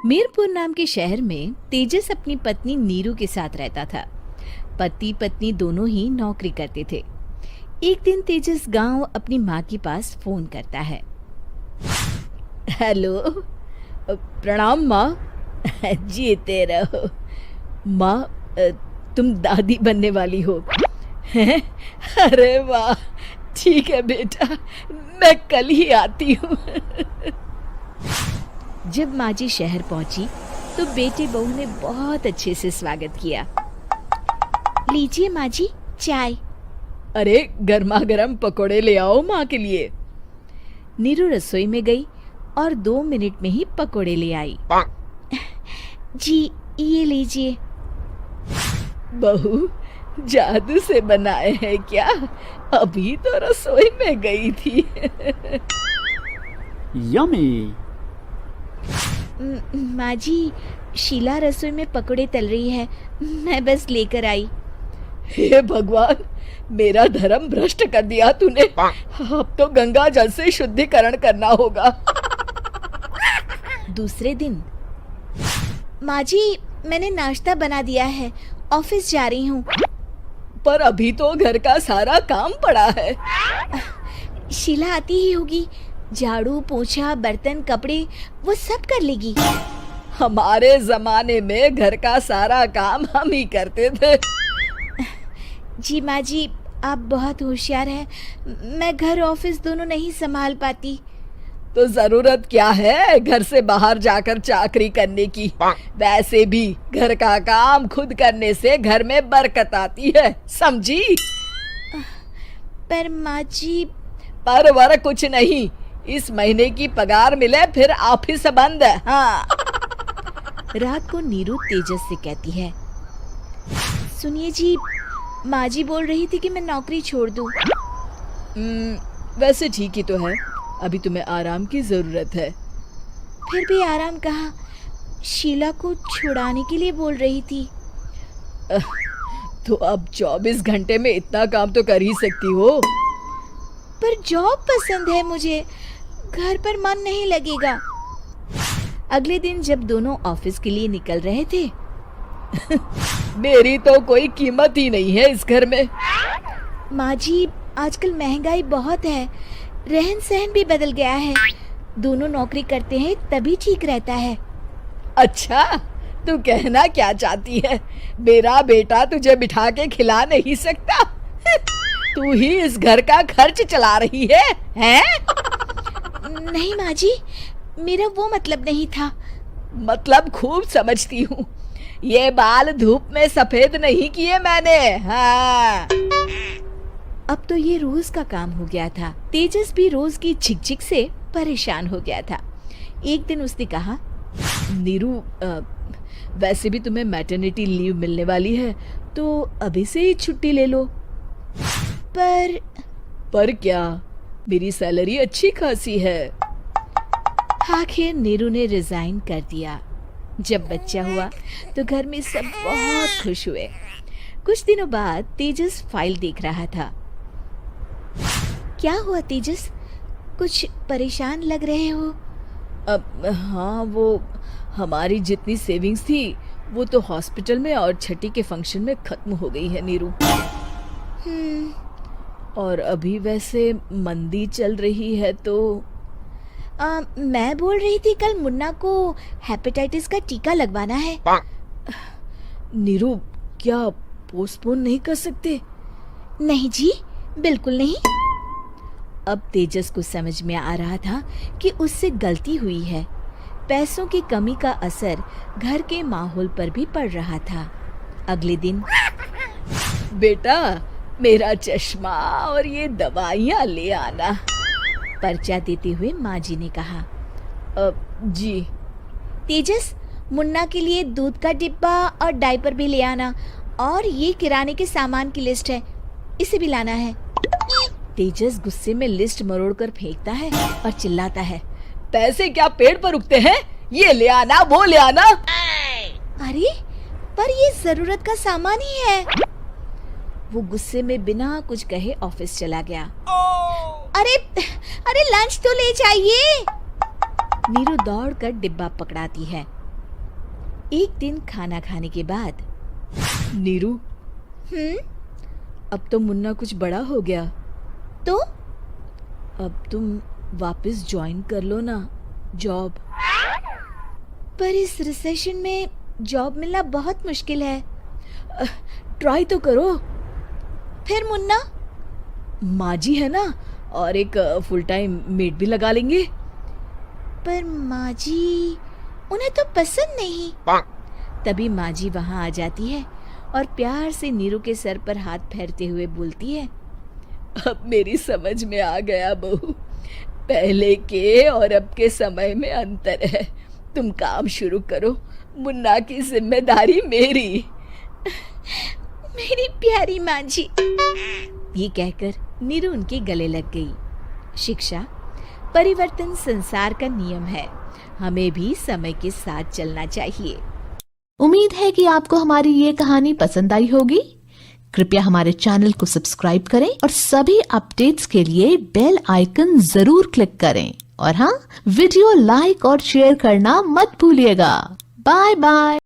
मीरपुर नाम के शहर में तेजस अपनी पत्नी नीरू के साथ रहता था। पति पत्नी दोनों ही नौकरी करते थे। एक दिन तेजस गांव अपनी माँ के पास फोन करता है। हेलो, प्रणाम माँ। जीते रहो माँ, तुम दादी बनने वाली हो हैं? अरे वाह, ठीक है बेटा, मैं कल ही आती हूँ। जब माँ जी शहर पहुंची तो बेटे बहू ने बहुत अच्छे से स्वागत किया। लीजिए माँ जी, चाय। अरे गर्मा गर्म पकोड़े ले आओ माँ के लिए। नीरू रसोई में गई और 2 मिनट में ही पकोड़े ले आई। जी ये लीजिए। बहू जादू से बनाए हैं क्या? अभी तो रसोई में गई थी। यम्मी। माँ जी, शीला रसोई में पकोड़े तल रही है, मैं बस लेकर आई। हे भगवान, मेरा धर्म भ्रष्ट कर दिया तूने। अब तो गंगा जल से शुद्धिकरण करना होगा। दूसरे दिन, माँ जी मैंने नाश्ता बना दिया है, ऑफिस जा रही हूँ। पर अभी तो घर का सारा काम पड़ा है। शीला आती ही होगी, झाड़ू पोछा बर्तन कपड़े वो सब कर लेगी। हमारे जमाने में घर का सारा काम हम ही करते थे। जी माँ जी, आप बहुत होशियार हैं, मैं घर ऑफिस दोनों नहीं संभाल पाती। तो जरूरत क्या है घर से बाहर जाकर चाकरी करने की? वैसे भी घर का काम खुद करने से घर में बरकत आती है, समझी? पर माँ जी। पर वर कुछ नहीं, इस महीने की पगार मिले फिर ऑफिस बंद। हाँ। रात को नीरू तेजस से कहती है, सुनिए जी, माँ जी बोल रही थी कि मैं नौकरी छोड़ दूं। वैसे ठीक ही तो है, अभी तुम्हें आराम की जरूरत है। फिर भी आराम कहाँ, शीला को छुड़ाने के लिए बोल रही थी। तो अब 24 घंटे में इतना काम तो कर ही सकती हो। पर जॉब पसंद है मुझे, घर पर मन नहीं लगेगा। अगले दिन जब दोनों ऑफिस के लिए निकल रहे थे, मेरी तो कोई कीमत ही नहीं है इस घर में। माँ जी, आजकल महंगाई बहुत है, रहन सहन भी बदल गया है, दोनों नौकरी करते हैं तभी ठीक रहता है। अच्छा, तू कहना क्या चाहती है? मेरा बेटा तुझे बिठा के खिला नहीं सकता? तू ही इस घर का खर्च चला रही है, हैं? नहीं माँ जी, मेरा वो मतलब नहीं था। मतलब खूब समझती हूँ, ये बाल धूप में सफेद नहीं किए मैंने। हाँ। अब तो ये रोज का काम हो गया था। तेजस भी रोज की झिकझिक से परेशान हो गया था। एक दिन उसने कहा, नीरू, वैसे भी तुम्हें मैटरनिटी लीव मिलने वाली है, तो अभी से ही छुट्टी ले लो। पर क्या, मेरी सैलरी अच्छी खासी है। आखिर नीरू ने रिजाइन कर दिया। जब बच्चा हुआ तो घर में सब बहुत खुश हुए। कुछ दिनों बाद तेजस फाइल देख रहा था। क्या हुआ तेजस, कुछ परेशान लग रहे हो? हाँ, वो हमारी जितनी सेविंग्स थी वो तो हॉस्पिटल में और छठी के फंक्शन में खत्म हो गई है नीरू। और अभी वैसे मंदी चल रही है तो मैं बोल रही थी कल मुन्ना को हेपेटाइटिस का टीका लगवाना है। नीरू, क्या पोस्टपोन नहीं कर सकते? नहीं जी, बिल्कुल नहीं। अब तेजस को समझ में आ रहा था कि उससे गलती हुई है। पैसों की कमी का असर घर के माहौल पर भी पड़ रहा था। अगले दिन, बेटा मेरा चश्मा और ये दवाइयाँ ले आना, पर्चा देते हुए माँ जी ने कहा। जी। तेजस, मुन्ना के लिए दूध का डिब्बा और डायपर भी ले आना, और ये किराने के सामान की लिस्ट है, इसे भी लाना है। तेजस गुस्से में लिस्ट मरोड़कर फेंकता है और चिल्लाता है, पैसे क्या पेड़ पर उगते हैं? ये ले आना, वो ले आना। अरे पर ये जरूरत का सामान ही है। वो गुस्से में बिना कुछ कहे ऑफिस चला गया। अरे लंच तो ले जाइए। नीरू दौड़कर डिब्बा पकड़ाती है। एक दिन खाना खाने के बाद, नीरू, अब तो मुन्ना कुछ बड़ा हो गया, तो अब तुम वापस ज्वाइन कर लो ना जॉब। पर इस रिसेशन में जॉब मिलना बहुत मुश्किल है। ट्राई तो करो। फिर मुन्ना? माँ जी है ना, और एक फुल टाइम मेड भी लगा लेंगे। पर माँ जी, उन्हें तो पसंद नहीं। तभी माँ जी वहाँ आ जाती है और प्यार से नीरू के सर पर हाथ फेरते हुए बोलती है, अब मेरी समझ में आ गया बहू, पहले के और अब के समय में अंतर है। तुम काम शुरू करो, मुन्ना की जिम्मेदारी मेरी। मेरी प्यारी माँ जी। ये कहकर नीरू उनके गले लग गई। शिक्षा, परिवर्तन संसार का नियम है, हमें भी समय के साथ चलना चाहिए। उम्मीद है कि आपको हमारी ये कहानी पसंद आई होगी। कृपया हमारे चैनल को सब्सक्राइब करें और सभी अपडेट्स के लिए बेल आइकन जरूर क्लिक करें। और हाँ, वीडियो लाइक और शेयर करना मत भूलिएगा। Bye bye.